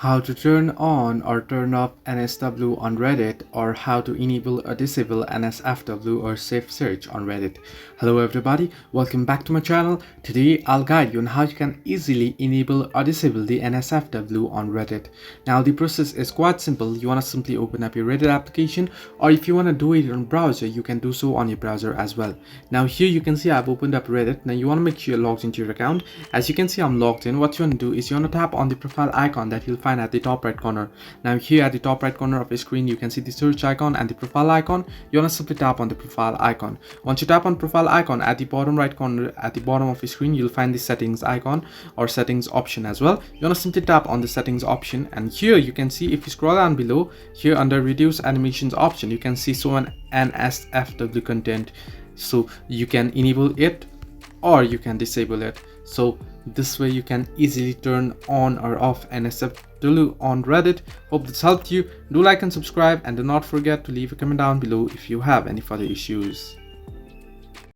How to turn on or turn off NSW on Reddit, or how to enable or disable NSFW or safe search on Reddit. Hello everybody, welcome back to my channel. Today I'll guide you on how you can easily enable or disable the NSFW on Reddit. Now the process is quite simple. You want to simply open up your Reddit application, or if you want to do it on browser, you can do so on your browser as well. Now here you can see I've opened up Reddit. Now you want to make sure you're logged into your account. As you can see, I'm logged in. What you want to do is you want to tap on the profile icon that you'll find at the top right corner. Now here at the top right corner of your screen, you can see the search icon and the profile icon. You want to simply tap on the profile icon. Once you tap on profile icon, at the bottom right corner at the bottom of your screen, you'll find the settings icon or settings option as well. You want to simply tap on the settings option, and here you can see, if you scroll down below, here under reduce animations option, you can see show an NSFW content. So you can enable it or you can disable it. So this way you can easily turn on or off NSFW on Reddit. Hope this helped you. Do like and subscribe, and do not forget to leave a comment down below if you have any further issues.